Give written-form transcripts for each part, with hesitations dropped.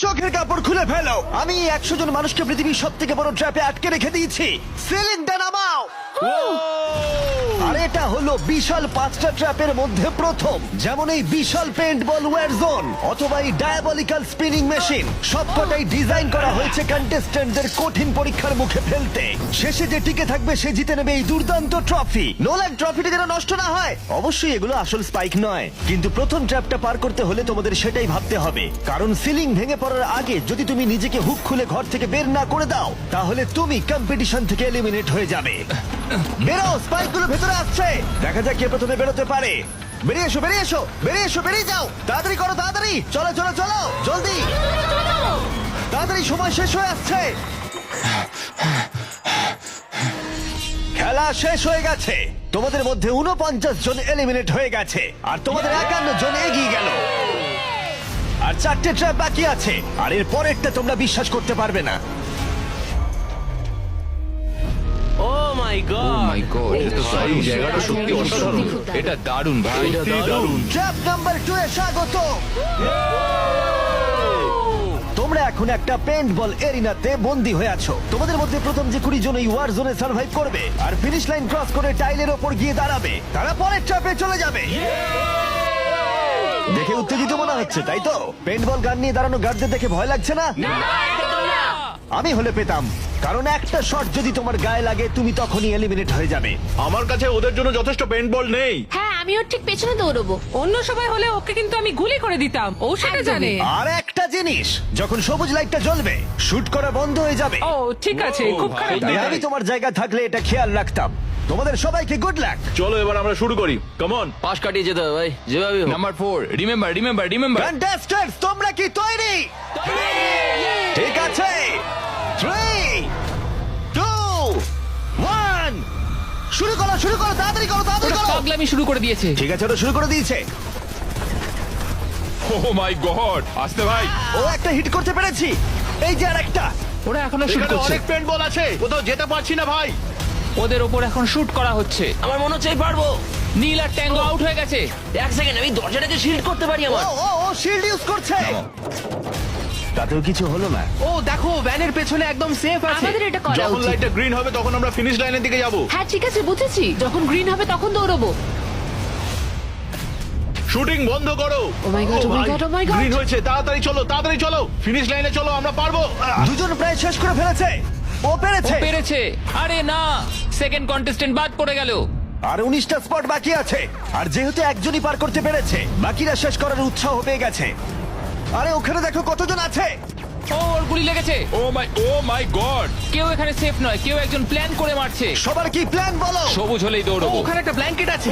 চোখের কাপড় খুলে ফেলো। আমি 100 জন মানুষকে পৃথিবীর সব থেকে বড় ট্র্যাপে আটকে রেখে দিয়েছি। সিলিংটা নামাও। আর এটা হলো বিশাল 5টা ট্র্যাপের মধ্যে প্রথম, যেমন এই বিশাল পেন্ট বল ওয়ার জোন অথবা এই ডায়াবলিক্যাল স্পিনিং মেশিন। সবকটাই ডিজাইন করা হয়েছে কন্টেস্ট্যান্টদের কঠিন পরীক্ষার মুখে ফেলতে। শেষে যে টিকে থাকবে সে জিতে নেবে এই দুর্দান্ত ট্রফি। নোলান, ট্রফিটা যেন নষ্ট না হয়। অবশ্যই এগুলো আসল স্পাইক নয়, কিন্তু প্রথম ট্র্যাপটা পার করতে হলে তোমাদের সেটাই ভাবতে হবে, কারণ সিলিং ভেঙে পড়ার আগে যদি তুমি নিজেকে হুক খুলে ঘর থেকে বের না করে দাও তাহলে তুমি কম্পিটিশন থেকে এলিমিনেট হয়ে যাবে। বেরো, স্পাইকগুলো ভেতরে আসছে। দেখা যাক কে প্রথমে বেরোতে পারে। বেরিয়ে এসো, বেরিয়ে এসো, বেরিয়ে এসো, বেরিয়ে যাও। তাড়াতাড়ি করো, তাড়াতাড়ি। চলো চলো চলো, জলদি, তাড়াতাড়ি, সময় শেষ হয়ে আসছে। খেলা শেষ হয়ে গেছে। তোমাদের মধ্যে 49 জন এলিমিনেট হয়ে গেছে আর তোমাদের 51 জন এগিয়ে গেল। আর 4টে ট্র্যাপ বাকি আছে, আর এর পরেরটা তোমরা বিশ্বাস করতে পারবে না। ও মাই গড, মাই গড, এটা তো দারুণ, জায়গাটা সত্যি অসাধারণ। এটা দারুণ ভাই, সত্যি দারুণ। ট্র্যাপ নাম্বার 2 এ স্বাগত। তোমরা এখন একটা পেন্ট বল এরিনাতে বন্দী হয়ে আছো। তোমাদের মধ্যে প্রথম যে 20 জন এই ওয়ার জোনে সার্ভাইভ করবে আর ফিনিশ লাইন ক্রস করে টাইলের ওপর গিয়ে দাঁড়াবে, তারা পরের ট্র্যাপে চলে যাবে। দেখে উত্তেজিত মনে হচ্ছে, তাই তো? পেন্ট বল গান নিয়ে দাঁড়ানো গার্ডদের দেখে ভয় লাগছে না? আমি হলে পেতাম, কারণ একটা শট যদি তোমার গায়ে লাগে তুমি তখনই এলিমিনেট হয়ে যাবে। আমার কাছে ওদের জন্য যথেষ্ট পেন্ট বল নেই। হ্যাঁ, আমি ওর ঠিক পেছনে দৌড়বো। অন্য সবাই হলে ওকে কিন্তু আমি গুলি করে দিতাম, ও সেটা জানে। আর একটা জিনিস, যখন সবুজ লাইটটা জ্বলবে শুট করা বন্ধ হয়ে যাবে। ও ঠিক আছে, খুব খারাপ তাই দেখায়। আমি তোমার জায়গা থাকলে এটা খেয়াল রাখতাম। তোমাদের সবাইকে গুড লাক। চলো এবার আমরা শুরু করি, কাম অন। পাশ কাটিয়ে যেতে হবে ভাই, যেভাবে হোক। Number 4, remember. কন্টেস্ট্যান্টস, তোমরা কি তৈরি? ঠিক আছে, 3, 2, 1, শুরু করো, শুরু করো, তাড়াতাড়ি করো, তাড়াতাড়ি করো। পাগলামি শুরু করে দিয়েছে। ঠিক আছে, ওটা শুরু করে দিয়েছে। ও মাই গড, আসতে ভাই। ও একটা হিট করতে পেরেছি। এই যে আরেকটা। ওরা এখনো শুট এখানে করছে, অনেক পেন্ট বল আছে, কোথাও যেতে পারছি না ভাই। ওদের ওপর এখন শুট করা হচ্ছে। আমার মনে হচ্ছে আমি পারবো। নীল আর ট্যাঙ্গো আউট হয়ে গেছে। এক সেকেন্ড, আমি দরজাটাকে শিল্ড করতে পারি ও আমার। ও ও শিল্ড ইউজ করছে। তাতেও কিছু হলো না। ও দেখো, ভ্যানের পেছনে একদম সেফ আছে। আমাদের এটা করা যখন উচিত। লাইটটা গ্রিন হবে তখন আমরা ফিনিশ লাইনের দিকে যাব। হ্যাঁ ঠিক আছে, বুঝেছি। যখন গ্রিন হবে তখন দৌড়বো। শুটিং বন্ধ করো। Oh my God, oh my God, oh my God. Green হয়েছে, তাড়াতাড়ি চলো, তাড়াতাড়ি চলো, ফিনিশ লাইনে চলো, আমরা পারবো। দুজন প্রায় শেষ করে ফেলেছে। ও ও পেরেছে। পেরেছে। আরে না, সেকেন্ড কন্টেস্টেন্ট বাদ পড়ে গেল। আর 19টা স্পট বাকি আছে। আর যেহেতু একজনই পার করতে পেরেছে, বাকিরা শেষ করার উৎসাহ পেয়ে গেছে। আরে ওখানে দেখো কতজন আছে। ও, ওর গুলি লেগেছে। ও মাই গড। কেউ এখানে সেফ নয়, কেউ একজন প্ল্যান করে মারছে। সবার কি প্ল্যান বলো? সবুজ হলেই দৌড়বো। ওখানে একটা ব্ল্যাঙ্কেট আছে।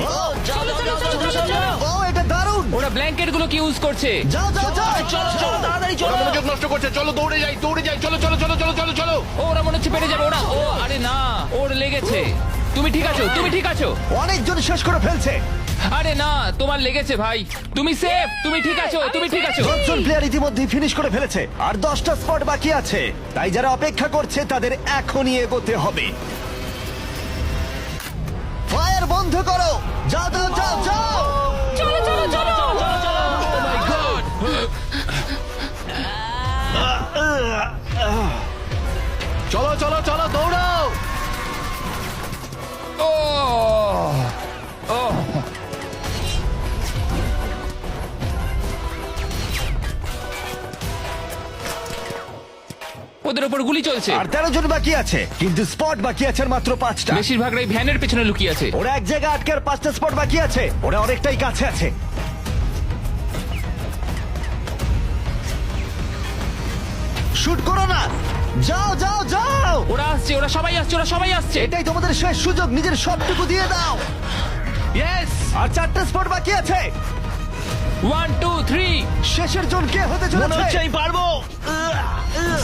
চলো চলো চলো চলো চলো। ও এটা দারুণ। ওরা ব্ল্যাঙ্কেট গুলো কি ইউজ করছে? যাও যাও যাও। চলো চলো তাড়াতাড়ি চলো। ওরা মনোযোগ নষ্ট করছে, চলো দৌড়ে যাই, চলো চলো চলো চলো চলো চলো। ও, ওরা মনে হচ্ছে পেরে যাবে। ওরা, ও আরে না, ওর লেগেছে। তুমি ঠিক আছো, তুমি ঠিক আছো। অনেকজন শেষ করে ফেলছে। আরে না, তোমার লেগেছে ভাই। তুমি সেফ, তুমি ঠিক আছো, তুমি ঠিক আছো। 10জন প্লেয়ার ইতিমধ্যেই ফিনিশ করে ফেলেছে আর 10টা স্পট বাকি আছে। তাই যারা অপেক্ষা করছে তাদের এখনই এগোতে হবে। ফায়ার বন্ধ করো। যাও যাও যাও যাও। চলো চলো চলো। চলো চলো চলো দৌড়াও। ও ও, ওদের ওপর গুলি চলছে। আর 13 জন বাকি আছে, কিন্তু স্পট বাকি আছে আর মাত্র 5টা। বেশিরভাগরাই ভ্যানের পেছনে লুকিয়ে আছে। ওরা এক জায়গায় আটকে আর 5টা স্পট বাকি আছে। ওরা অনেকটাই কাছে আছে। শুট করো না। যাও যাও যাও। ওরা আসছে, ওরা সবাই আসছে, ওরা সবাই আসছে। এটাই তোমাদের শেষ সুযোগ, নিজের সবটুকু দিয়ে দাও। ইয়েস। আর 4টা স্পট বাকি আছে। 1 2 3। শেষের জন কে হতে মনে হচ্ছে চলেছে? আমি পারবো।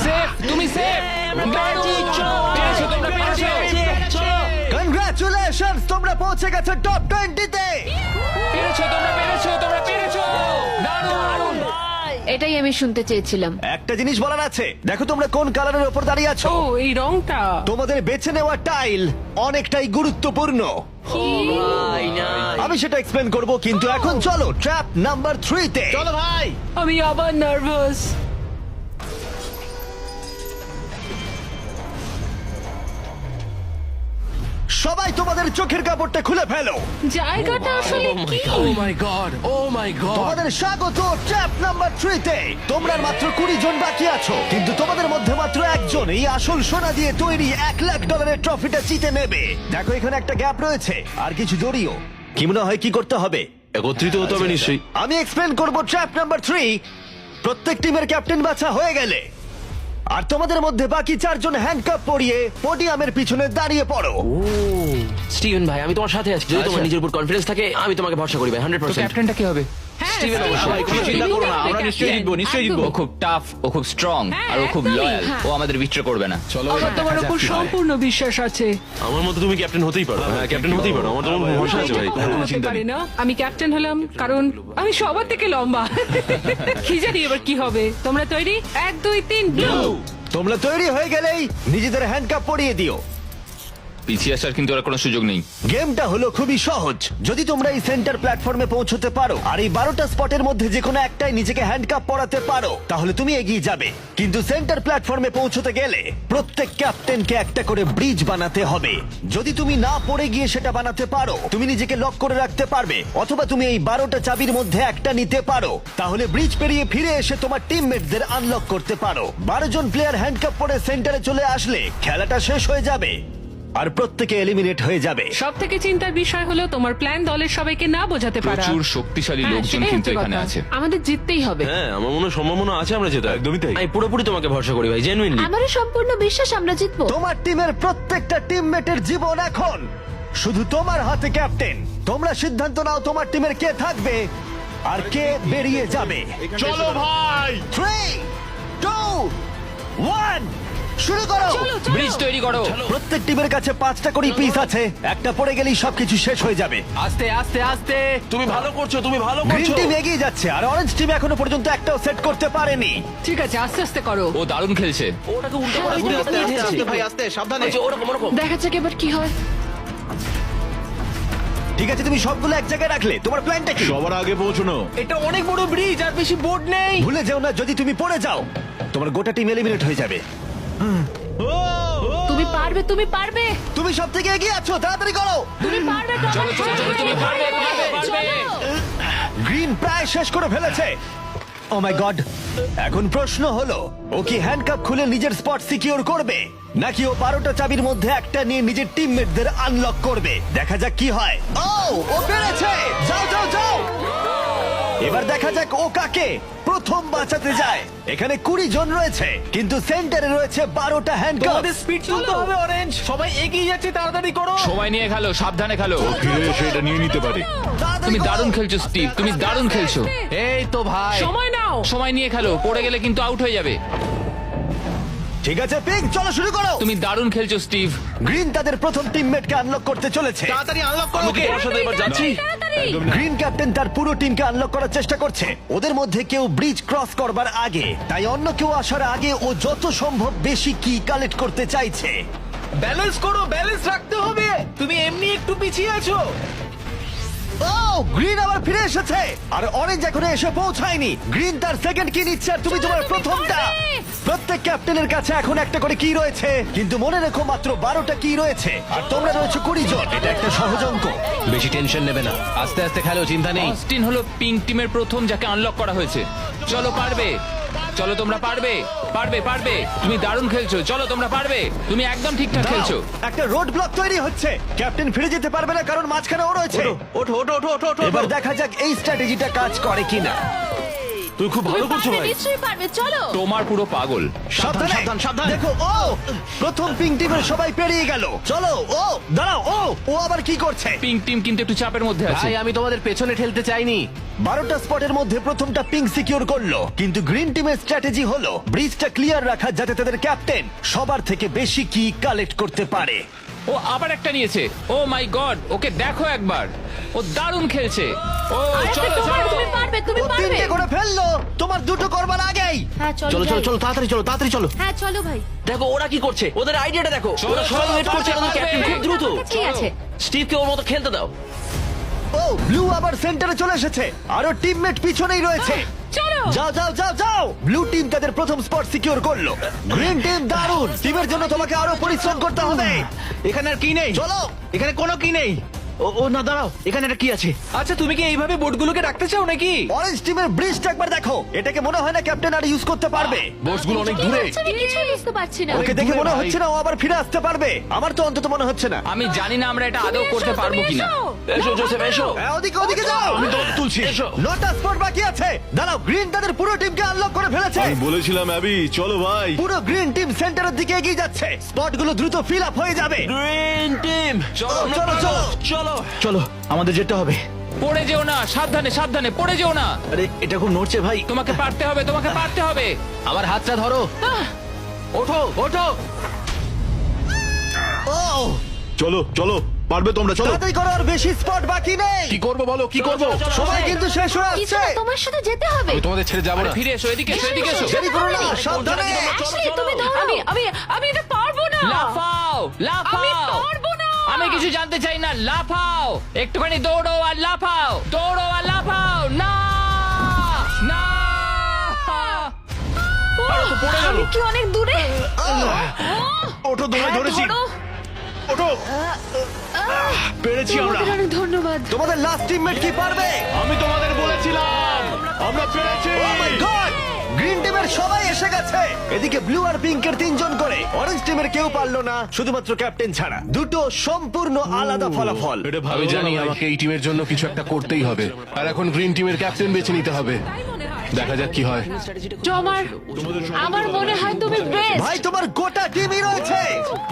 সেফ, তুমি সেফ। পেরেছো, তোমরা পেরেছো। চলো। কনগ্রাচুলেশনস, তোমরা পৌঁছে গেছো টপ 20 তে। পেরেছো, তোমরা পেরেছো, তোমরা পেরেছো। দারুণ। এটাই আমি শুনতে চেয়েছিলাম। একটা জিনিস বলার আছে, দেখো তোমরা কোন কালারের উপর দাঁড়িয়ে আছো। ও, এই রংটা। তোমাদের বেছে নেওয়া টাইল অনেকটাই গুরুত্বপূর্ণ। ভাই না। আমি সেটা এক্সপ্লেন করব, কিন্তু এখন চলো ট্র্যাপ নাম্বার 3 তে। চলো ভাই। আমি আবার নার্ভাস। সবাই তোমাদের চোখের কাপড়টা খুলে ফেলো। জায়গাটা আসলে কি? ও মাই গড, ও মাই গড। তোমাদের স্বাগত ট্র্যাপ নাম্বার 3 তে। তোমরা আর মাত্র 20 জন বাকি আছো, কিন্তু তোমাদের মধ্যে মাত্র একজন এই আসল সোনা দিয়ে তৈরি $1,00,000 ট্রফিটা জিতে নেবে। দেখো এখানে একটা গ্যাপ রয়েছে আর কিছু দড়িও। কি মনে হয় কি করতে হবে? একত্রিত হতে হবে নিশ্চয়ই। আমি এক্সপ্লেন করব ট্র্যাপ নাম্বার 3। প্রত্যেক টিমের ক্যাপ্টেন বাছা হয়ে গেলে আর তোমাদের মধ্যে বাকি 4 জন হ্যান্ডকাপ পরিয়ে পোডিয়ামের পিছনে দাঁড়িয়ে পড়ো। স্টিভেন ভাই, আমি তোমার সাথে আছি। যদি তোমার নিজের উপর কনফিডেন্স থাকে, আমি তোমাকে ভরসা করি ভাই, তো 100%। ক্যাপ্টেনটা কি হবে? হ্যাঁ, স্টিভেন Steve অবশ্যই। হবে। কোনো চিন্তা করো না, Steve আমরা হবে নিশ্চয়ই captain। জিতবো, নিশ্চয়ই জিতবো। ও একদম। খুব টাফ, ও খুব স্ট্রং, হ্যাঁ, আর ও খুব একদমই, লয়াল। হ্যাঁ। ও আমাদের বিট্রে করবে না। চলো আমার তোমার উপর সম্পূর্ণ বিশ্বাস আছে। আমার মতো তুমি ক্যাপ্টেন হতেই পারো। হ্যাঁ, ক্যাপ্টেন হতেই পারো। আমার তো ভরসা আছে ভাই। হতে পারে না, আমি ক্যাপ্টেন হলাম কারণ আমি সবার থেকে লম্বা। কি জানি এবার কি হবে। তোমরা তৈরি? 1 2 3 ব্লু। তোমরা তৈরি হয়ে গেলেই নিজেদের হ্যান্ডকাপ পরিয়ে দিও। পিছিয়ে আসার কিন্তু আর কোনো সুযোগ নেই। গেমটা হলো খুবই সহজ। যদি তোমরা এই সেন্টার প্ল্যাটফর্মে পৌঁছতে পারো আর এই 12টা স্পটের মধ্যে যে কোনো একটাই নিজেকে হ্যান্ডকাপ পরাতে পারো, তাহলে তুমি এগিয়ে যাবে। কিন্তু সেন্টার প্ল্যাটফর্মে পৌঁছতে গেলে প্রত্যেক ক্যাপ্টেনকে একটা করে ব্রিজ বানাতে হবে। যদি তুমি না পড়ে গিয়ে সেটা বানাতে পারো, তুমি নিজেকে লক করে রাখতে পারবে, অথবা তুমি এই 12টা চাবির মধ্যে একটা নিতে পারো। তাহলে ব্রিজ পেরিয়ে ফিরে এসে তোমার টিমমেটদের আনলক করতে পারো। 12 জন প্লেয়ার হ্যান্ডকাপ পরে সেন্টারে চলে আসলে খেলাটা শেষ হয়ে যাবে আর প্রত্যেকে এলিমিনেট হয়ে যাবে। সব থেকে চিন্তার বিষয় হলো তোমার প্ল্যান দলের সবাইকে না বোঝাতে পারা। প্রচুর শক্তিশালী হ্যাঁ, লোকজন সেটাই কিন্তু হচ্ছে এখানে কথা। আছে। আমাদের জিততেই হবে। হ্যাঁ, আমার মনে হয় সম্ভাবনা আছে আমরা যেটা। একদমই তাই। আমি পুরোপুরি তোমাকে ভরসা করি ভাই, জেনুইনলি। আমারও সম্পূর্ণ বিশ্বাস আমরা জিতবো। তোমার টিমের প্রত্যেকটা টিমমেটের জীবন এখন শুধু তোমার হাতে ক্যাপ্টেন। তোমরা সিদ্ধান্ত নাও তোমার টিমের কে থাকবে আর কে বেরিয়ে যাবে। চলো ভাই। 3 2 1 শুরু করো। ব্রিজ তৈরি করো। প্রত্যেক টিমের কাছে 5টা করে পিস আছে। একটা পড়ে গেলেই সবকিছু শেষ হয়ে যাবে। আস্তে আস্তে আস্তে। তুমি ভালো করছো, তুমি ভালো গ্রিন করছো। টিম এগিয়ে যাচ্ছে আর অরেঞ্জ টিম এখনো পর্যন্ত একটাও সেট করতে পারেনি। ঠিক আছে, আস্তে আস্তে করো। ও দারুণ খেলছে। ওটাকে উল্টো করে ঘুরে আস্তে আস্তে ভাই, আস্তে সাবধানে। ওরকম ওরকম। দেখা যাক এবার কি হয়। ঠিক আছে, তুমি সবগুলো এক জায়গায় রাখলে। তোমার প্ল্যানটা কি? সবার আগে পৌঁছানো। এটা অনেক বড় ব্রিজ, আর বেশি বোর্ড নেই। ভুলে যেও না, যদি তুমি পড়ে যাও তোমার গোটা টিম এলিমিনেট হয়ে যাবে। তুমি পারবে, তুমি পারবে, তুমি সব থেকে এগিয়ে আছো, তাড়াতাড়ি করো। তুমি পারবে। চলো চলো চলো, তুমি পারবে, পারবে, পারবে। গ্রিন প্রায় শেষ করে ফেলেছে। ও মাই গড। এখন প্রশ্ন হলো, ও কি হ্যান্ডকাপ খুলে নিজের স্পট সিকিউর করবে, নাকি ও 12টা চাবির মধ্যে একটা নিয়ে নিজের টিমমেটদের আনলক করবে? দেখা যাক কি হয়। ও পেরেছে। যাও যাও যাও। এবার দেখা যাক ও কাকে প্রথম বাঁচাতে যায়। এখানে 20 জন রয়েছে, কিন্তু সেন্টারে রয়েছে 12টা হ্যান্ডকাপ। স্পিড তুলতে হবে অরেঞ্জ। সবাই এগিয়ে যাচ্ছে, তাড়াতাড়ি করো। সময় নিয়ে খেলো, সাবধানে খেলো। ফিরে এসে এটা নিয়ে নিতে পারে। তুমি দারুণ খেলছো স্টিভ, তুমি দারুণ খেলছো। এই তো ভাই, সময় নাও। সময় নিয়ে খেলো, পড়ে গেলে কিন্তু আউট হয়ে যাবে। ঠিক আছে পিঙ্ক, চলো শুরু করো। তুমি দারুণ খেলছো স্টিভ। গ্রিন তাদের প্রথম টিমমেটকে আনলক করতে চলেছে। তাড়াতাড়ি আনলক করো। আমি কি তোমার সাথে এবার যাচ্ছি? গ্রিন ক্যাপ্টেন তার পুরো টিমকে আনলক করার চেষ্টা করছে। ওদের মধ্যে কেউ ব্রিজ ক্রস করবার আগে, তাই অন্য কেউ আসার আগে ও যত সম্ভব বেশি কি কালেক্ট করতে চাইছে। ব্যালেন্স করো, ব্যালেন্স রাখতে হবে। তুমি এমনি একটু পিছিয়ে আছো। ও গ্রিন আবার ফিরে এসেছে আর অরেঞ্জ এখনো এসে পৌঁছায়নি। গ্রিন তার সেকেন্ড কি নিচ্ছে আর তুমি তোমার প্রথমটা। প্রত্যেক ক্যাপ্টেনের কাছে এখন একটা করে কি রয়েছে, কিন্তু মনে রেখো মাত্র 12টা কি রয়েছে আর তোমরা রয়েছে 20 জন। এটা একটা সহজ অঙ্ক। বেশি টেনশন নেবে না, আস্তে আস্তে খেলো, চিন্তা নেই। অস্টিন হলো পিঙ্ক টিমের প্রথম যাকে আনলক করা হয়েছে। চলো পারবে, চলো তোমরা পারবে, পারবে পারবে। তুমি দারুণ খেলছো, চলো তোমরা পারবে। তুমি একদম ঠিকঠাক খেলছো। দাঁড়াও, একটা রোড ব্লক তৈরি হচ্ছে। ক্যাপ্টেন ফিরে যেতে পারবে না কারণ মাঝখানে ও রয়েছে। ওঠো ওঠো ওঠো ওঠো ওঠো। এবার দেখা যাক এই স্ট্র্যাটেজিটা কাজ করে কিনা। তুমি খুব ভালো করছো ভাই। নিশ্চয়ই পারবে, চলো। তোমার পুরো পাগল। সাবধানে, সাবধান, সাবধান। দেখো ও প্রথম পিঙ্ক টিমের সবাই পেরিয়ে গেল। চলো ও দাঁড়াও, ও আবার কি করছে? পিঙ্ক টিম কিন্তু একটু চাপের মধ্যে আছে। ভাই, আমি তোমাদের পেছনে ঠেলতে চাইনি। 12টা স্পটের মধ্যে প্রথমটা পিঙ্ক সিকিউর করলো, কিন্তু গ্রিন টিমের স্ট্র্যাটেজি হলো ব্রিজটা ক্লিয়ার রাখা যাতে তাদের ক্যাপ্টেন সবার থেকে বেশি কি কালেক্ট করতে পারে। ও আবার একটা নিয়েছে। ও মাই গড, ওকে দেখো একবার, ও দারুণ খেলছে। ও আরেকটা চলো তোমার, চলো। তুমি পারবে, তুমি ও পারবে। 3টে করে ফেললো, তোমার 2টো করবার আগেই। হ্যাঁ চলো চলো চলো যাই। চলো, তাড়াতাড়ি চলো, তাড়াতাড়ি চলো। হ্যাঁ চলো ভাই। দেখো ওরা কি করছে, ওদের আইডিয়াটা দেখো। চলো, ওরা সবাই চলো, ওয়েট করছে, পারবে, আমাদের ক্যাপ্টেন খুব দ্রুত। ঠিক আছে। স্টিভকে ওর মতো খেলতে দাও। ও ব্লু আবার সেন্টারে চলে এসেছে, আরো টিমমেট পিছনেই রয়েছে। চলো যাও যাও যাও যাও। ব্লু টিম তাদের প্রথম স্পট সিকিউর করলো। গ্রিন টিম দারুণ। টিমের জন্য তোমাকে আরো পরিশ্রম করতে হবে। এখানে আর কি নেই? চলো। এখানে কোনো কি নেই। ও না, দাঁড়াও, এখানে একটা কি আছে? আচ্ছা, তুমি কি এইভাবে বোটগুলোকে রাখতে চাও নাকি? অরেঞ্জ টিমের ব্রিজটা একবার দেখো। এটাকে মনে হয় না ক্যাপ্টেন আর ইউজ করতে পারবে। বোটসগুলো অনেক কি দূরে। হচ্ছে? আমি কিছুই বুঝতে পারছি না। ওকে দেখে মনে ভাই। হচ্ছে না ও আবার ফিরে আসতে পারবে। আমার তো অন্তত মনে হচ্ছে না। আমি জানি না আমরা এটা আদৌ করতে পারবো কিনা। এসো জোসেফ, এসো। হ্যাঁ, ওদিকে ওদিকে যাও। আমি তোমাকে তুলছি। এসো। নটা স্পট বাকি আছে। দাঁড়াও, গ্রিন তাদের পুরো টিমকে আনলক করে ফেলেছে। আমি বলেছিলাম অ্যাবি, চলো ভাই। পুরো গ্রিন টিম সেন্টারের দিকে এগিয়ে যাচ্ছে। স্পটগুলো দ্রুত ফিল আপ হয়ে যাবে। গ্রিন টিম, চলো চলো, চলো। চলো চলো, আমাদের যেতে হবে। পড়ে যেও না, সাবধানে সাবধানে, পড়ে যেও না। আরে, এটা খুব নড়ছে ভাই। তোমাকে পারতে হবে, তোমাকে পারতে হবে। আমার হাতটা ধরো। ওঠো ওঠো। ও, চলো চলো, পারবে তোমরা, চলো। তাড়াতাড়ি করো, আর বেশি স্পট বাকি নেই। কি করবো বলো, কি করবো? সময় কিন্তু শেষ হয়ে কিছু আসছে। না, তোমার সাথে যেতে হবে। আমি তোমাদের ছেড়ে যাবো আরে না। ফিরে এসো, এদিকে এসো, এদিকে এসো। দেরি করো না, সাবধানে। অ্যাশলি, তুমি দৌড়াও। আমি এটা পারবো না লাফাও, আমি লাফাও। পারবো না আমি কিছু জানতে চাই না, লাফাও। একটুখানি দৌড়ো আর লাফাও, দৌড়ো আর লাফাও। না না। আমি কি অনেক দূরে? ওঠো, ধরে হ্যাঁ, ধরেছি। ধরো। ওঠো। পেরেছি আমরা। তোমাদের অনেক ধন্যবাদ। তোমাদের লাস্ট টিমমেট কি পারবে? আমি তোমাদের বলেছিলাম আমরা পেরেছি। Oh my God! গ্রিন টিমের সবাই এসে গেছে। এদিকে ব্লু আর পিঙ্কের 3 জন করে। অরেঞ্জ টিমের কেউ পারলো না, শুধুমাত্র ক্যাপ্টেন ছাড়া। দুটো সম্পূর্ণ আলাদা ফলাফল। এটা ভালো আমি জানি হলো ভাই। আমাকে এই টিমের জন্য কিছু একটা করতেই হবে, আর এখন গ্রিন টিমের ক্যাপ্টেন বেছে নিতে হবে। দেখা যাক কি হয়। আমার মনে হয় তুমি বেস্ট। ভাই, তোমার গোটা টিমই রয়েছে।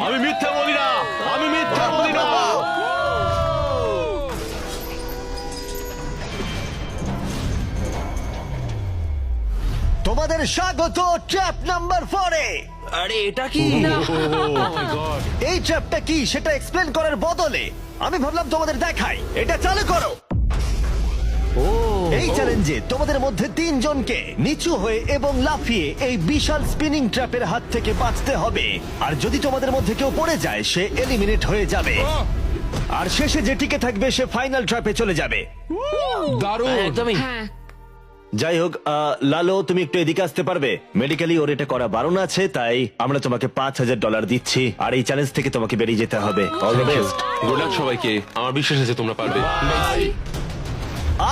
আমি মিথ্যা বলি না, আমি মিথ্যা বলি না। তোমাদের স্বাগত ট্র্যাপ নাম্বার 4 এ। আরে, এটা কি? এই ট্র্যাপটা কি সেটা এক্সপ্লেন করার বদলে আমি ভাবলাম তোমাদের দেখাই। এটা চালু করো। এই চ্যালেঞ্জে তোমাদের মধ্যে 3 জনকে নিচু হয়ে এবং লাফিয়ে এই বিশাল স্পিনিং ট্র্যাপের হাত থেকে বাঁচতে হবে। আর যদি তোমাদের মধ্যে কেউ পড়ে যায়, সে এলিমিনেট হয়ে যাবে। আর শেষে যে টিকে থাকবে সে ফাইনাল ট্র্যাপে চলে যাবে। দারুণ। একদমই। হ্যাঁ, যাই হোক, লালো, তুমি একটু এদিকে আসতে পারবে? মেডিকেলি ওর এটা করা বারণ আছে, তাই আমরা তোমাকে $5,000 দিচ্ছি। আর এই চ্যালেঞ্জ থেকে তোমাকে বেরিয়ে যেতে হবে। All the best. Good luck সবাইকে, আমার বিশ্বাস আছে তোমরা পারবে।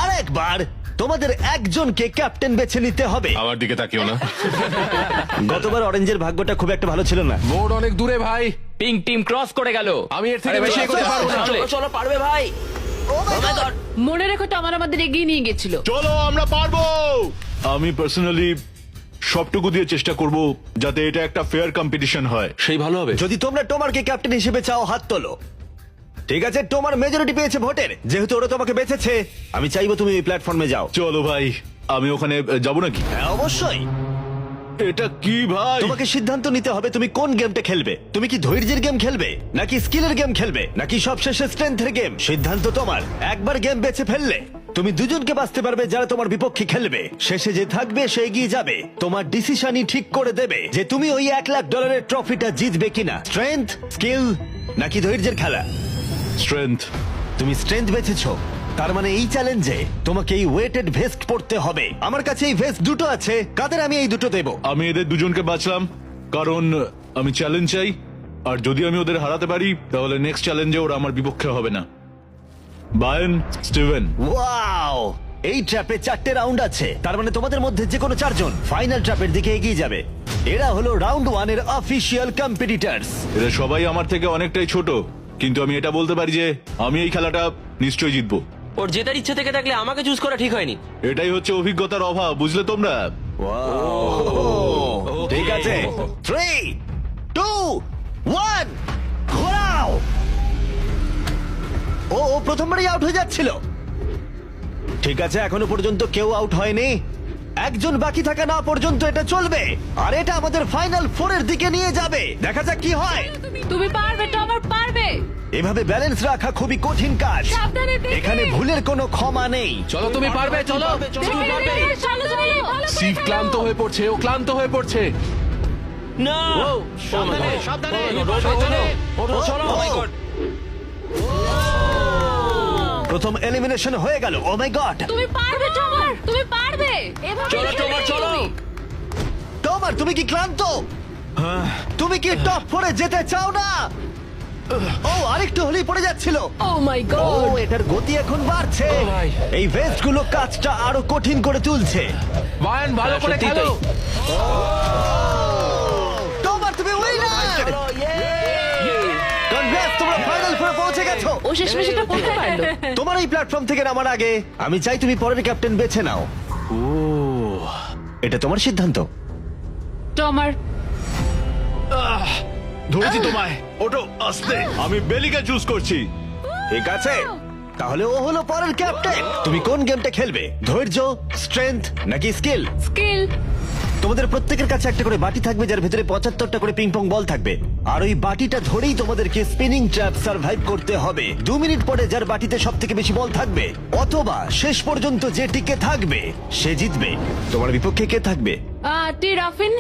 আর একবার তোমাদের একজনকে ক্যাপ্টেন বেছে নিতে হবে। আমার দিকে তাকিও না। গতবার অরেঞ্জের ভাগ্যটা খুব একটা ভালো ছিল না। বোর্ড অনেক দূরে ভাই, পিঙ্ক টিম ক্রস করে গেল। আমি এর থেকে আরে বেশি ভাই, এগোতে পারবো না। চলো, চলো, পারবে ভাই। মনে রেখো তো আমাদের এগিয়ে নিয়ে গেছিল। চলো, আমরা পারবো। আমি পার্সোনালি সবটুকু দিয়ে চেষ্টা করব যাতে এটা একটা ফেয়ার কম্পিটিশন হয়। সেই ভালো হবে। যদি তোমরা টোমারকে ক্যাপ্টেন হিসেবে চাও, হাত তোলো। ঠিক আছে, টোমার মেজরিটি পেয়েছে ভোটের। যেহেতু ওরা তোমাকে বেঁচেছে, আমি চাইবো তুমি এই প্ল্যাটফর্মে যাও। চলো ভাই, আমি ওখানে যাব নাকি? হ্যাঁ, অবশ্যই। এটা কি ভাই? তোমাকে সিদ্ধান্ত নিতে হবে তুমি কোন গেমটা খেলবে। তুমি কি ধৈর্যের গেম খেলবে, নাকি স্কিলের গেম খেলবে, নাকি সবশেষে স্ট্রেংথের গেম? সিদ্ধান্ত তোমার। একবার গেম বেছে ফেললে তুমি দুজনকে বাঁচতে পারবে যারা তোমার বিপক্ষে খেলবে। শেষে যে থাকবে সে এগিয়ে যাবে। তোমার ডিসিশনই ঠিক করে দেবে যে তুমি ওই $1,00,000 ট্রফিটা জিতবে কিনা। স্ট্রেংথ, স্কিল, নাকি ধৈর্যের খেলা? স্ট্রেংথ। তুমি স্ট্রেংথ বেছেছো, তার মানে এই চ্যালেঞ্জে তোমাকে এই ওয়েটেড ভেস্ট পড়তে হবে। আমার কাছে এই ভেস্ট দুটো আছে, কাদের আমি এই দুটো দেবো। আমি এদের দুজনকে বাঁচলাম কারণ আমি চ্যালেঞ্জ চাই। আর যদি আমি ওদের হারাতে পারি তাহলে নেক্সট চ্যালেঞ্জে ওরা আমার বিপক্ষে হবে না। বায়েন, স্টিভেন। ওয়াও, এই ট্র্যাপে 4টে রাউন্ড আছে, তার মানে তোমাদের মধ্যে যে কোনো 4 জন ফাইনাল ট্র্যাপের দিকে এগিয়ে যাবে। এরা হলো রাউন্ড 1 এর অফিশিয়াল কম্পিটিটরস। এরা সবাই আমার থেকে অনেকটাই ছোট, কিন্তু আমি এটা বলতে পারি যে আমি এই খেলাটা নিশ্চয়ই জিতবো। ওর জেতার ইচ্ছে থেকে থাকলে আমাকে চুজ করা ঠিক হয়নি। এটাই হচ্ছে অভিজ্ঞতার অভাব, বুঝলে তোমরা? ঠিক আছে, 3, 2, 1, ঘোরাও। ও প্রথমবারই আউট হয়ে যাচ্ছিল। ঠিক আছে, এখনো পর্যন্ত কেউ আউট হয়নি। একজন বাকি থাকা না পর্যন্ত এটা চলবে। আর এটা আমাদের ফাইনাল 4 এর দিকে নিয়ে যাবে। দেখা যাক কি হয়। তুমি পারবে, টমার পারবে। এভাবে ব্যালেন্স রাখা খুবই কঠিন কাজ। সাবধানে দেখে। এখানে ভুলের কোনো ক্ষমা নেই। চলো, তুমি পারবে, চলো। দেখে, দেখে, চলো, চলো, ভালো করে সিভ ক্লান্ত হয়ে পড়ছে, ও ক্লান্ত হয়ে পড়ছে। না, সাবধানে, সাবধানে, সাবধানে। ওঠো, চলো। Oh my God! প্রথম এলিমিনেশন হয়ে গেল। ও মাই গড, তুমি পারবে, টমার। তুমি পারবে এভাবে চলো খেলবে তোমার চলো তুমি। টমার তুমি কি ক্লান্ত? তুমি কি টপ ফোরে যেতে চাও না? ও আরেকটু হলেই পড়ে যাচ্ছিল। ও মাই ও গড এটার গতি এখন বাড়ছে। ও ভাই। এই ভেস্ট গুলো কাজটা আরো কঠিন করে তুলছে। বায়ান ভালো করে সত্যিই খেলো তাই। টমার তুমি উইনার! কনগ্রেস, তোমরা ফাইনাল ফোরে পৌঁছে গেছো। ও শেষমেশ এটা করতে পারলো। তোমার এই প্ল্যাটফর্ম থেকে নামার আগে আমি চাই তুমি পরের ক্যাপ্টেন বেছে নাও। এটা তোমার সিদ্ধান্ত। টমার ধরেছি তোমায়। ওটো আস্তে। আমি বেলিকে চুজ করছি। ঠিক আছে, তাহলে ও হলো পরের ক্যাপ্টেন। তুমি কোন গেমটা খেলবে? ধৈর্য, স্ট্রেংথ নাকি স্কিল? স্কিল তোমাদের প্রত্যেকের কাছে একটা করে বাটি থাকবে যার ভেতরে 75টা করে পিং পং বল থাকবে, আর ওই বাটিটা ধরেই তোমাদেরকে স্পিনিং ট্র্যাপ সার্ভাইভ করতে হবে। 2 মিনিট পরে যার বাটিতে সব থেকে বেশি বল থাকবে অথবা শেষ পর্যন্ত যে টিকে থাকবে সে জিতবে। তোমার বিপক্ষে কে থাকবে? টি রাফিন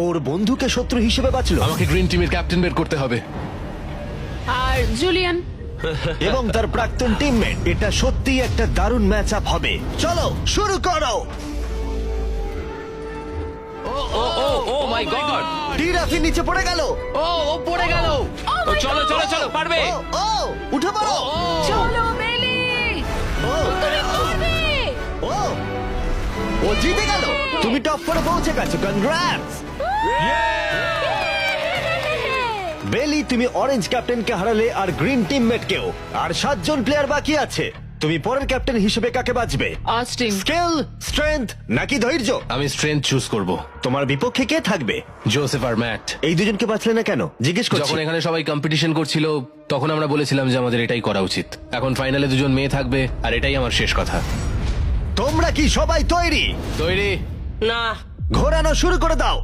ওর বন্ধুকে শত্রু হিসেবে বাঁচলো আমাকে গ্রিন টিমের ক্যাপ্টেন বের করতে হবে। আর জুলিয়ান। এবং তার প্রাক্তন টিমমেট। এটা সত্যিই একটা দারুণ ম্যাচ আপ হবে। চলো শুরু করো। ও ও ও মাই গড টিরাফি নিচে পড়ে গেল। ও পড়ে গেল ও চলো চলো চলো পারবে ও ও উঠে পড়ো। চলো বেলি ও তুমি পারবে ও ও জিতে গেল। তুমি টপ ফোরে পৌঁছে গেছো। কনগ্রাটস বেলি, তুমি অরেঞ্জ ক্যাপ্টেনকে হারালে আর গ্রিন টিমমেটকেও। আর 7 জন প্লেয়ার বাকি আছে। তুমি পরের ক্যাপ্টেন হিসেবে কাকে বাঁচবে? অস্টিন স্কিল, স্ট্রেংথ নাকি ধৈর্য? আমি স্ট্রেংথ চুজ করব। তোমার বিপক্ষে কে থাকবে? জোসেফ আর ম্যাট। এই দুজনকে বাঁচলে না কেন জিজ্ঞেস করছি। যখন এখানে সবাই কম্পিটিশন করছিল তখন আমরা বলেছিলাম যে আমাদের এটাই করা উচিত। এখন ফাইনালে দুজন মেয়ে থাকবে আর এটাই আমার শেষ কথা। তোমরা কি সবাই তৈরি? তৈরি? না ঘোরানো শুরু করে দাও।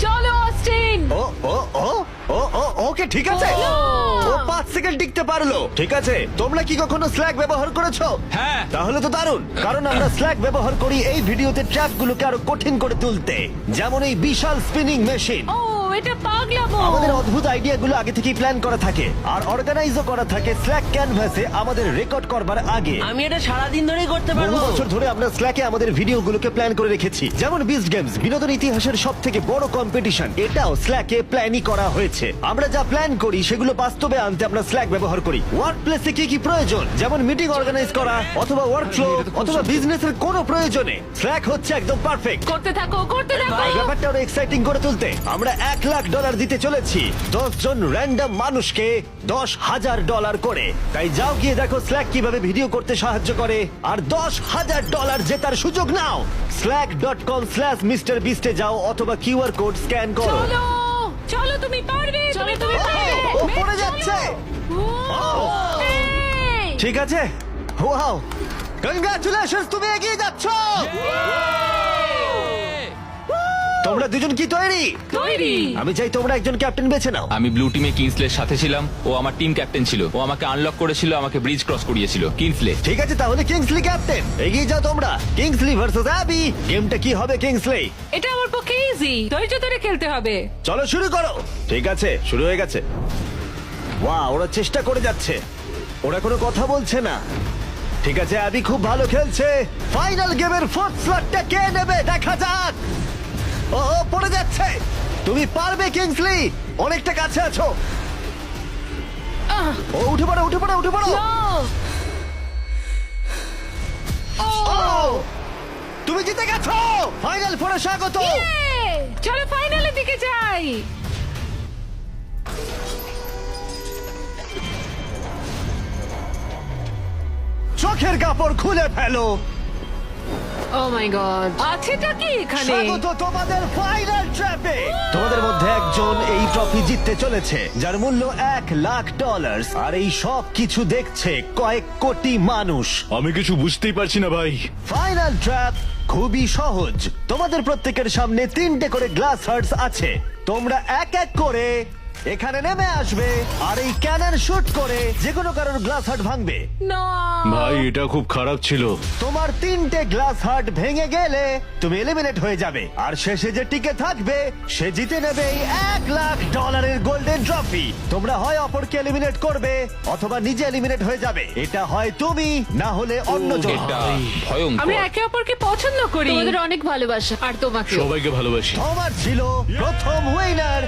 চলো অস্টিন ও ও ও ও ও ওকে ঠিক আছে। ও 5 সেকেন্ড টিকতে পারলো। ঠিক আছে, তোমরা কি কখনো স্ল্যাগ ব্যবহার করেছো? হ্যাঁ। তাহলে তো দারুণ, কারণ আমরা স্ল্যাগ ব্যবহার করি এই ভিডিওতে ট্র্যাপগুলোকে আরো কঠিন করে তুলতে, যেমন এই বিশাল স্পিনিং মেশিন। ও এটা পাগলামো। আমাদের অদ্ভুত আইডিয়াগুলো আগে থেকেই প্ল্যান করা থাকে আর অর্গানাইজও করা থাকে স্ল্যাক ক্যানভাসে আমাদের রেকর্ড করবার আগে। আমি এটা সারাদিন ধরেই করতে বহু পারবো। বছর ধরে আমরা স্ল্যাকে আমাদের ভিডিওগুলোকে প্ল্যান করে রেখেছি, যেমন বিস্ট গেমস, বিনোদন ইতিহাসের সব থেকে বড় কম্পিটিশন। এটাও স্ল্যাকে প্ল্যানই করা হয়েছে। আমরা যা প্ল্যান করি সেগুলো বাস্তবে আনতে আমরা স্ল্যাক ব্যবহার করি। ওয়ার্ক প্লেসে কি কি প্রয়োজন, যেমন মিটিং অর্গানাইজ করা অথবা ওয়ার্ক ফ্লো অথবা বিজনেসের কোনো প্রয়োজনে স্ল্যাক হচ্ছে একদম পারফেক্ট। করতে থাকো আর ব্যাপারটা আরো এক্সাইটিং করে তুলতে আমরা $1,00,000 দিতে চলেছি 10 জন র্যান্ডম মানুষকে $10,000 করে। তাই যাও গিয়ে দেখো স্ল্যাক কিভাবে ভিডিও করতে সাহায্য করে আর $10,000 জেতার সুযোগ নাও। slack.com/MrBeast এ যাও অথবা কিউআর কোড স্ক্যান করো। চলো চলো তুমি পারবে তুমি তুমি পারবে ও পড়ে যাচ্ছে। এই! ঠিক আছে, ওয়াও, কনগ্রাচুলেশনস, তুমি এগিয়ে যাচ্ছ। তোমরা দুজন কি তৈরি? তৈরি আমি চাই তোমরা একজন ক্যাপ্টেন বেছে নাও। আমি ব্লু টিমে কিংসলের সাথে ছিলাম। ও আমার টিম ক্যাপ্টেন ছিল। ও আমাকে আনলক করেছিল, আমাকে ব্রিজ ক্রস করিয়েছিল। কিংসলে ঠিক আছে, তাহলে কিংসলি ক্যাপ্টেন। এগিয়ে যাও তোমরা। Kingsley versus Abby. গেমটা কি হবে কিংসলি? এটা আমার পক্ষে ইজি, ধৈর্য ধরে খেলতে হবে। চলো শুরু করো। ঠিক আছে, শুরু হয়ে গেছে। ওয়াও, ওরা চেষ্টা করে যাচ্ছে, ওরা কোনো কথা বলছে না। ঠিক আছে, অ্যাবি খুব ভালো খেলছে। ফাইনাল গেমের 4th স্লটটা কে নেবে দেখা যাক। ও ও, পড়ে যাচ্ছে। তুমি পারবে কিংসলি, অনেকটা কাছে আছো। ও উঠে পড়ো, উঠে পড়ো, উঠে পড়ো। ও, তুমি জিতে গেছো। ফাইনাল ফোরে স্বাগত। চলো ফাইনালের দিকে যাই। চোখের কাপড় খুলে ফেলো। ও মাই গড, আছেটা কি এখানে? স্বাগত তোমাদের ফাইনাল ট্র্যাপে। তোমাদের মধ্যে একজন এই ট্রফি জিততে চলেছে যার মূল্য $1,00,000 আর এই সব কিছু দেখছে কয়েক কোটি মানুষ। আমি কিছু বুঝতেই পারছি না ভাই। ফাইনাল ট্র্যাপ খুবই সহজ। তোমাদের প্রত্যেকের সামনে 3টে করে গ্লাস হার্টস আছে। তোমরা এক এক করে এখানে নেমে আসবে আর এই ক্যানন শুট করে যে কোনো কারোর গ্লাস হার্ট ভাঙবে। না ভাই এটা খুব খারাপ ছিল। তোমার 3টে গ্লাস হার্ট ভেঙে গেলে তুমি এলিমিনেট হয়ে যাবে, আর শেষে যে টিকে থাকবে সে জিতে নেবে এই $1,00,000 গোল্ডেন ট্রফি। তোমরা হয় অপরকে এলিমিনেট করবে অথবা নিজে এলিমিনেট হয়ে যাবে। এটা হয় তুমি, না হলে অন্যজন। এটা আমরা ভয়ঙ্কর। একে অপরকে পছন্দ করি। তোমাদের অনেক ভালোবাসা আর তোমাকে সবাইকে ভালোবাসি। তোমার ছিল প্রথম উইনার,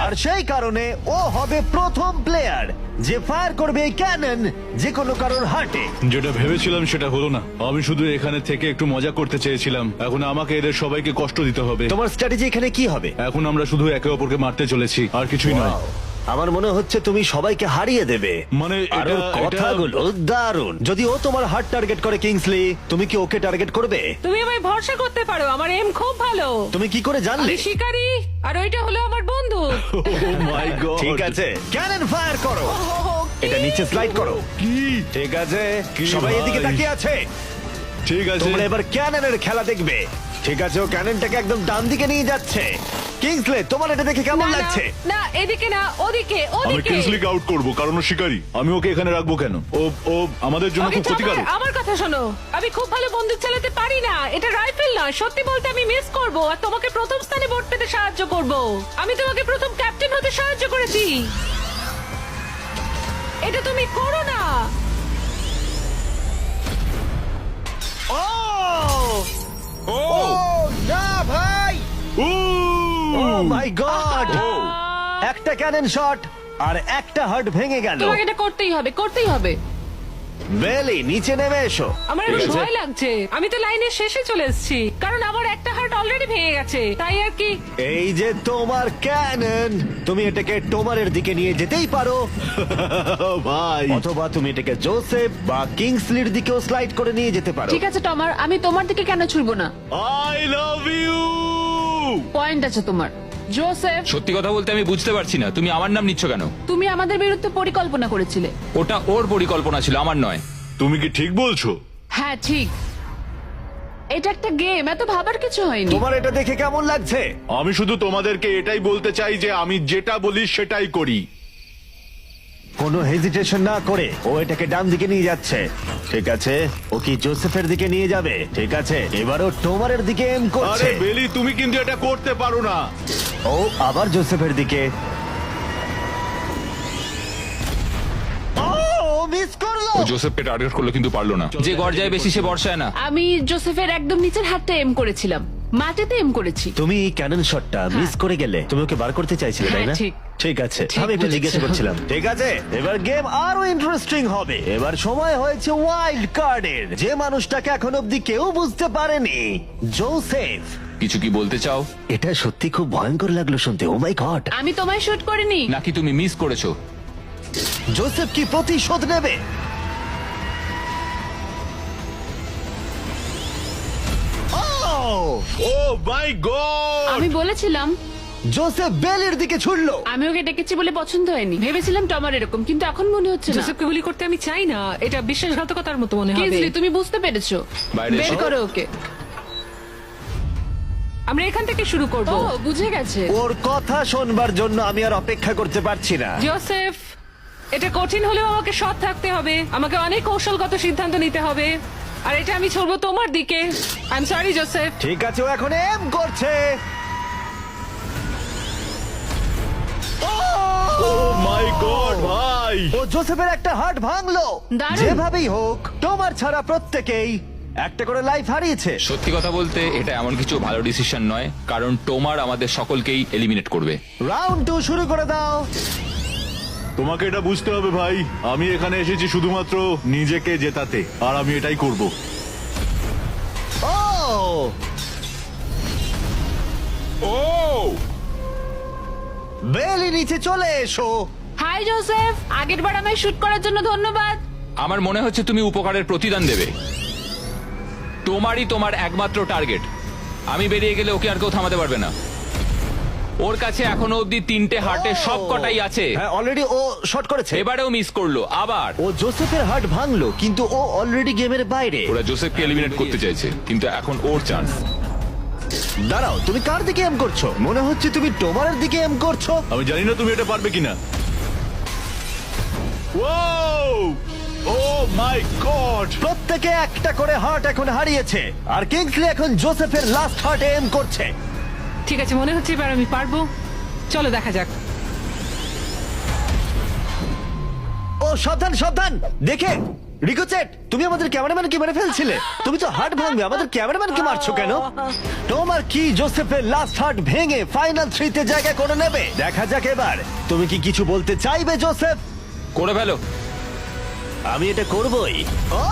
আর সেই কারণে ও হবে প্রথম প্লেয়ার যে ফায়ার করবে এই ক্যানন যে কোনো কারোর হার্টে। যেটা ভেবেছিলাম সেটা হলো না। আমি শুধু এখানে থেকে একটু মজা করতে চেয়েছিলাম। এখন আমাকে এদের সবাইকে কষ্ট দিতে হবে। তোমার স্ট্র্যাটেজি এখানে কি হবে? এখন আমরা শুধু একে অপরকে মারতে চলেছি, আর কিছুই নয়। আমার মনে হচ্ছে তুমি সবাইকে হারিয়ে দেবে। মানে আর ওর এটা- কথাগুলো দারুণ। যদি ও তোমার হার্ট টার্গেট করে কিংসলি, তুমি কি ওকে টার্গেট করবে? তুমি আমায় ভরসা করতে পারো, আমার এম খুব ভালো। তুমি কি করে জানলে? আমি শিকারি আর ওইটা হলো আমার বন্ধু। Oh my God! ঠিক আছে, ক্যানন ফায়ার করো। এটা নিচে স্লাইড করো। কি? ঠিক আছে, কি সবাই ভাই? এদিকে তাকিয়ে আছে। ঠিক আছে। তোমরা এবার ক্যাননের খেলা দেখবে। ঠিক আছে, ও ক্যাননটাকে একদম ডান দিকে নিয়ে যাচ্ছে। কিংসলে, তোমার এটা দেখে কেমন না, না, লাগছে? না এদিকে না, ওদিকে আমি ওদিকে। কিংসলিকে আউট করব কারণ ও শিকারী। আমি ওকে এখানে রাখবো কেন? ও ও আমাদের জন্য ওকে খুব ক্ষতিকারক। চাপায়, আমার কথা শোনো, আমি খুব ভালো বন্দুক চালাতে পারি না। এটা রাইফেল নয়। সত্যি বলতে আমি মিস করব আর তোমাকে প্রথম স্থানে ভোট পেতে সাহায্য করব। আমি তোমাকে প্রথম ক্যাপ্টেন হতে সাহায্য করেছি। এটা তুমি করো না। ও ও না ভাই! ও! ও মাই গড! একটা ক্যানন শট আর একটা হার্ট ভেঙে গেল। তোমাকে এটা করতেই হবে, করতেই হবে। বেলি, নিচে নেমে এসো। আমার ঠিক একটু আছে? ভয় লাগছে। আমি তো লাইনের শেষে চলে এসেছি, কারণ আমার একটা হার্ট অলরেডি ভেঙে গেছে, তাই আর কি। এই যে তোমার ক্যানন, তুমি এটাকে টোমারের দিকে নিয়ে যেতেই পারো, ভাই অথবা তুমি এটাকে জোসেফ বা কিংসলির দিকেও স্লাইড করে নিয়ে যেতে পারো। ঠিক আছে টমার, আমি তোমার দিকে কেন ছুড়বো না? I love you. পয়েন্ট আছে তোমার। জোসেফ, সত্যি কথা বলতে আমি বুঝতে পারছি না তুমি আমার নাম নিচ্ছ কেন। তুমি আমাদের বিরুদ্ধে পরিকল্পনা করেছিলে। ওটা ওর পরিকল্পনা ছিল, আমার নয়। তুমি কি ঠিক বলছো? হ্যাঁ ঠিক, এটা একটা গেম, এত ভাবার কিছু হয়নি। তোমার এটা দেখে কেমন লাগছে? আমি শুধু তোমাদেরকে এটাই বলতে চাই যে আমি যেটা বলি সেটাই করি। কোনো হেজিটেশন না করে ও এটাকে ডান দিকে নিয়ে যাচ্ছে। ঠিক আছে, ও কি জোসেফের দিকে নিয়ে যাবে? ঠিক আছে, এবারও টোমারের দিকে এম করছে। আরে বেলি, তুমি কিন্তু এটা করতে পারো না। ও আবার জোসেফের দিকে। ও মিস করলো। ও জোসেফকে টার্গেট করলো কিন্তু পারলো না। যে গর্জায় বেশি সে বর্ষায় না। আমি জোসেফের একদম নিচের হাতটা এম করেছিলাম, মাটিতে এম করেছি। তুমি ক্যানন শটটা মিস করে গেলে। তুমি ওকে বার করতে চাইছিলে, তাই না? হ্যাঁ, ঠিক। ঠিক আছে, ঠিক আমি একটু বলেছো। জিজ্ঞাসা করছিলাম। ঠিক আছে, এবার গেম আরো ইন্টারেস্টিং হবে। এবার সময় হয়েছে ওয়াইল্ড কার্ডের। যে মানুষটাকে এখন অব্দি কেউ বুঝতে পারেনি, জোসেফ। কিছু কি বলতে চাও এটা সত্যি খুব ভয়ঙ্কর লাগলো শুনতে। ও মাই গড! আমি তোমায় শুট করিনি। নাকি তুমি মিস করেছো? জোসেফ কি প্রতিশোধ নেবে? ও মাই গড! আমি বলেছিলাম, জোসেফ বেলের দিকে ছুড়লো। আমি ওকে ডেকেছি বলে পছন্দ হয়নি। ভেবেছিলাম টমার এরকম, কিন্তু এখন মনে হচ্ছে না। জোসেফকে গুলি করতে আমি চাই না, এটা বিশ্বাসঘাতকতার মতো মনে হবে। কিংসলি, তুমি বুঝতে পেরেছো। বাইরে বের এসো। করো ওকে। আমরা এখান থেকে শুরু করব। ও বুঝে গেছে। ওর কথা শোনবার জন্য আমি আর অপেক্ষা করতে পারছি না। জোসেফ, এটা কঠিন হলেও আমাকে সৎ থাকতে হবে। আমাকে অনেক কৌশলগত সিদ্ধান্ত নিতে হবে, আর এটা আমি ছড়বো তোমার দিকে। I am sorry Joseph. ঠিক আছে, ও এখন এম করছে। ও মাই গড ভাই! ও জোসেফের একটা হার্ট ভাঙলো। দারুণ। যেভাবেই হোক, তোমার ছাড়া প্রত্যেকেই একটা করে লাইফ হারিয়েছে। সত্যি কথা বলতে এটা এমন কিছু ভালো ডিসিশন নয়, কারণ টোমার আমাদের সকলকেই এলিমিনেট করবে। রাউন্ড 2 শুরু করে দাও। তোমাকে এটা বুঝতে হবে ভাই, আমি এখানে এসেছি শুধুমাত্র নিজেকে জেতাতে, আর আমি এটাই করব। ও ও বেলি, নিচে চলে এসো। হাই জোসেফ, আগের বার আমায় শুট করার জন্য ধন্যবাদ। আমার মনে হচ্ছে তুমি উপকারের প্রতিদান দেবে। তোমারই তোমার একমাত্র টার্গেট। আমি বেরিয়ে গেলে ওকে আর কেউ থামাতে পারবে না। ওর কাছে এখনো অব্দি 3টে হার্টের সব কটাই আছে। হ্যাঁ, অলরেডি ও শট করেছে। এবারেও মিস করলো আবার। ও জোসেফের হার্ট ভাঙলো, কিন্তু ও অলরেডি গেমের বাইরে। ওরা জোসেফকে এলিমিনেট করতে চাইছে, কিন্তু এখন ওর চান্স। দাঁড়াও, তুমি কার দিকে এম করছো? মনে হচ্ছে তুমি টোমারের দিকে এম করছো। আমি জানি না তুমি এটা পারবে কিনা। ও মাই গড! প্রত্যেকে একটা করে হার্ট এখন হারিয়েছে, আর কিংসলি এখন জোসেফের লাস্ট হার্টে এম করছে। ঠিক আছে, মনে হচ্ছে এবার আমি পারবো। চলো দেখা যাক। ও সাবধান সাবধান, দেখে রিকোচেট, তুমি আমাদের ক্যামেরাম্যানকে মেরে ফেলছিলে। তুমি তো হার্ট ভাঙবে, আমাদের ক্যামেরাম্যানকে মারছো কেন? তোমার কি জোসেফের লাস্ট হার্ট ভেঙে ফাইনাল 3 তে জায়গা করে নেবে? দেখা যাক এবার। তুমি কি কিছু বলতে চাইবে জোসেফ? করে ফেলো। আমি এটা করবই। ও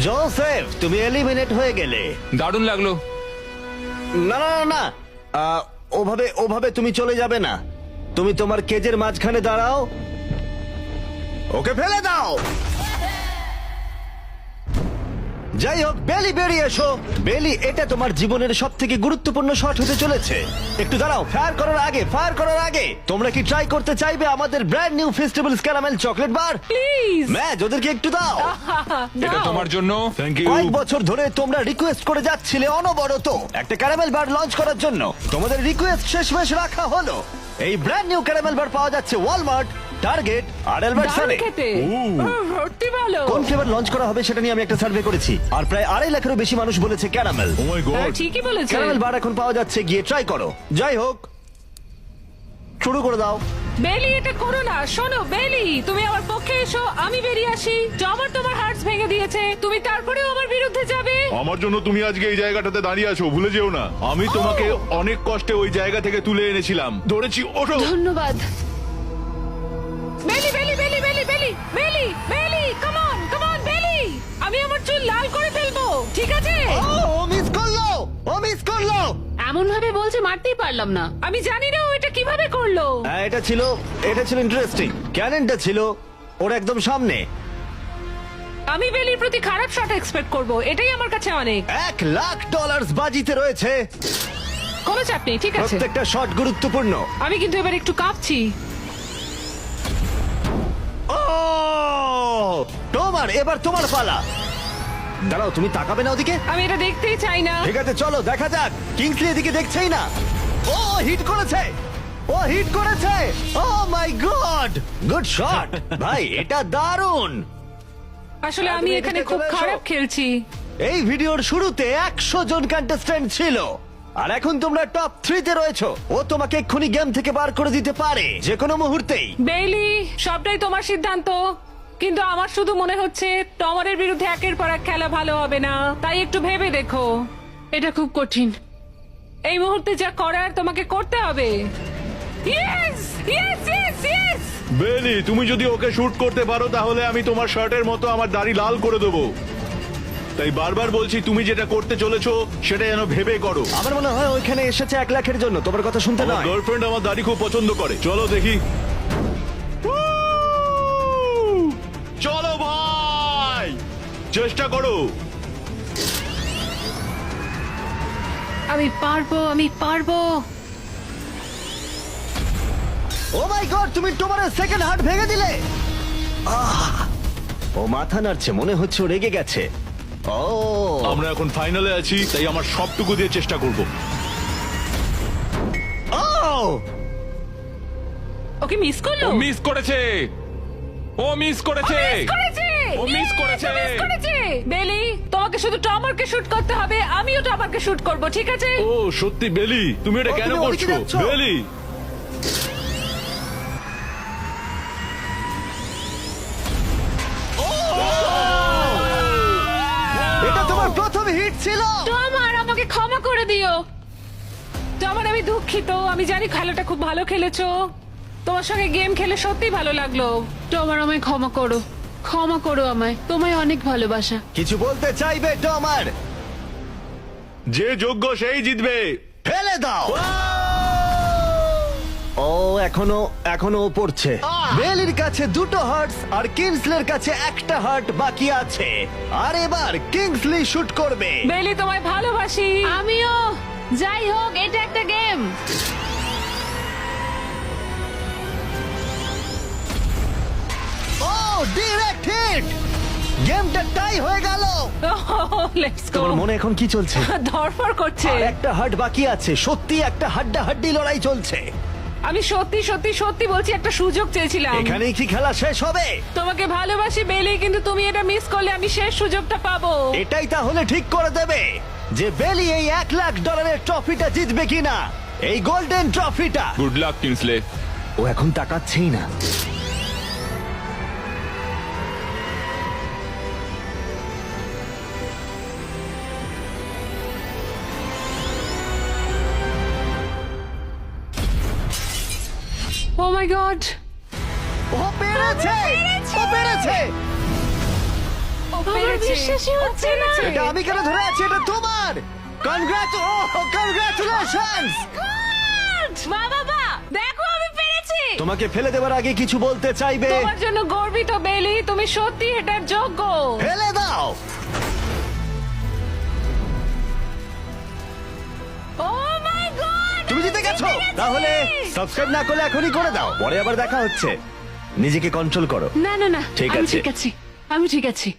জোসেফ, তুমি এলিমিনেট হয়ে গেলে। দারুণ লাগলো। না না না না, ওভাবে ওভাবে তুমি চলে যাবে না। তুমি তোমার কেজের মাঝখানে দাঁড়াও, ওকে ফেলে দাও। যাই হোক, বেলি বেরিয়ে এসো। বেলি, এটা তোমার জীবনের সব থেকে গুরুত্বপূর্ণ শট হতে চলেছে। একটু দাঁড়াও, ফায়ার করার আগে তোমরা কি ট্রাই করতে চাইবে আমাদের brand new festivals caramel chocolate bar? Please. Match ওদেরকে একটু দাও। এটা তোমার জন্য। Thank you. কয়েক বছর ধরে তোমরা রিকোয়েস্ট করে যাচ্ছিলে অনবরত একটা ক্যারামেল বার লঞ্চ করার জন্য। তোমাদের রিকোয়েস্ট শেষমেশ রাখা হলো। এই ব্র্যান্ড নিউ ক্যারামেল বার পাওয়া যাচ্ছে ওয়ালমার্ট, টার্গেট আর অ্যালবার্টসনে। খেতে সত্যি ভালো। কোন ফ্লেভার লঞ্চ করা হবে সেটা নিয়ে আমি একটা সার্ভে করেছি, আর প্রায় 2.5 লাখেরও বেশি মানুষ বলেছে ক্যারামেল। ও মাই হ্যাঁ, গড! ঠিকই বলেছে। ক্যারামেল বার এখন পাওয়া যাচ্ছে, গিয়ে ট্রাই করো। যাই হোক, শুরু করে দাও। বেলি, এটা করো না। শোনো বেলি, তুমি আমার পক্ষে এসো, আমি বেরিয়ে আসি। জমার তোমার হার্টস ভেঙে দিয়েছে, তুমি তারপরেও আমার বিরুদ্ধে যাবে? আমার জন্য তুমি আজকে এই জায়গাটাতে দাঁড়িয়ে আছো, ভুলে যেও না। আমি তোমাকে অনেক কষ্টে ওই জায়গা থেকে তুলে এনেছিলাম। ধরেছি, ওঠো। ধন্যবাদ। বেলি বেলি বেলি বেলি বেলি বেলি বেলি, কাম অন কাম অন বেলি। আমি আমার চুল লাল করে ফেলবো, ঠিক আছে? ও মিস করলো। এমন ভাবে বলছে মারতেই পারলাম না। আমি জানি না ও এটা কিভাবে করলো। হ্যাঁ, এটা ছিল ইন্টারেস্টিং। ক্যাননটা ছিল ওর একদম সামনে। আমি বেলির প্রতি খারাপ শট এক্সপেক্ট করব, এটাই আমার কাছে অনেক। $1,00,000 বাজিতে রয়েছে। কোনো চাপ নেই, ঠিক আছে। প্রত্যেকটা শট গুরুত্বপূর্ণ। আমি কিন্তু এবার একটু কাঁপছি। ও এবার তোমার পালা। দাঁড়াও, তুমি তাকাবে না ওদিকে? আমি এটা দেখতেই চাই না। ঠিক আছে, চলো দেখা যাক। কিংসলি এদিকে দেখছেই না। ও হিট করেছে। ও মাই গড, গুড শট ভাই, এটা দারুণ। আসলে আমি তুমি এখানে এদিকে খুব চলে এসো। খারাপ খেলছি। এই ভিডিওর শুরুতে 100 জন কন্টেস্ট্যান্ট ছিল, আর এখন তোমরা টপ 3 তে রয়েছো। ও তোমাকে এক্ষুনি গেম থেকে বার করে দিতে পারে যে কোনো মুহূর্তেই। বেইলি, সবটাই তোমার সিদ্ধান্ত, কিন্তু আমার শুধু মনে হচ্ছে টমারের বিরুদ্ধে একের পর এক খেলা ভালো হবে না। তাই একটু ভেবে দেখো। এটা খুব কঠিন। এই মুহূর্তে যা করার তোমাকে করতে হবে। Yes yes yes yes. বেলি, তুমি যদি ওকে শুট করতে পারো তাহলে আমি তোমার শার্টের মতো আমার দাড়ি লাল করে দেবো। তাই বারবার বলছি, তুমি যেটা করতে চলেছো সেটা যেন ভেবে করো। আমার মনে হয় ওইখানে এসেছে 1 লাখের জন্য, তোমার কথা শুনতে আমার নয়। গার্লফ্রেন্ড আমার দাড়ি খুব পছন্দ করে। চলো দেখি। চলো ভাই, চেষ্টা করো। আমি পারবো। ও মাই গড, তুমি তোমার সেকেন্ড হার্ট ভেঙে দিলে। ও মাথা নাড়ছে, মনে হচ্ছে ও রেগে গেছে। ও আমরা এখন ফাইনালে আছি, তাই আমার সবটুকু দিয়ে চেষ্টা করব। ও ওকে মিস করলো। ও মিস করেছে। ও মিস করেছে। ও মিস করেছে। বেলি, তোমাকে শুধু টমারকে শুট করতে হবে, আমিও টমারকে শুট করব, ঠিক আছে? ও সত্যি বেলি, তুমি এটা ও, কেন তুমি ওদিকে করছো? যাচ্ছো? বেলি, এটা তোমার প্রথম হিট ছিল। টমার, আমাকে ক্ষমা করে দিও। টমার, আমি দুঃখিত। আমি জানি খেলাটা খুব ভালো খেলেছো। তোমার সঙ্গে গেম খেলে সত্যি ভালো লাগলো। তোমার আমায় ক্ষমা করো আমায়, তোমায় অনেক ভালোবাসা। কিছু বলতে চাইবে টমার? যে যোগ্য সেই জিতবে। ফেলে দাও। ও এখনো ও পড়ছে। বেলির কাছে 2টো হার্টস আর কিংসলের কাছে 1টা হার্ট বাকি আছে। আর এবার কিংসলি শুট করবে। বেলি, তোমায় ভালোবাসি। আমিও। যাই হোক, এটা একটা গেম। ও ডিরেক্ট হিট। গেমটা টাই হয়ে গেল। লেটস গো তোমার মনে এখন কি চলছে? ধরফর করছে। আর একটা হার্ট বাকি আছে, সত্যি একটা হাড্ডাহাড্ডি লড়াই চলছে। আমি সত্যি সত্যি সত্যি বলছি, একটা সুযোগ চেয়েছিলাম। এখানেই কি খেলা শেষ হবে? তোমাকে ভালোবাসি বেলি, কিন্তু তুমি এটা মিস করলে আমি শেষ সুযোগটা পাবো। এটাই তাহলে ঠিক করে দেবে যে বেলি এই $1,00,000 ট্রফিটা জিতবে কিনা, এই গোল্ডেন ট্রফিটা। Good luck Kingsley. ও এখন তাকাচ্ছেই না। ও মাই গড, ও পেরেছে, ও পেরেছে। আমার বিশ্বাসই হচ্ছে না। এটা আমি কেন ধরে আছি? এটা তোমার। কনগ্রাচুলেশনস। বাহ বাবা, দেখো আমি পেরেছি। তোমাকে ফেলে দেওয়ার আগে কিছু বলতে চাইবে? তোমার জন্য গর্বিত বেলি, তুমি সত্যি এটার যোগ্য। ফেলে দাও। ও মাই গড, তুমি জিতে গেছো। তাহলে সাবস্ক্রাইব না করলে এখনই করে দাও, পরে আবার দেখা হচ্ছে। নিজেকে কন্ট্রোল করো। না না না, ঠিক আমি আছে। ঠিক আছি, আমি ঠিক আছি।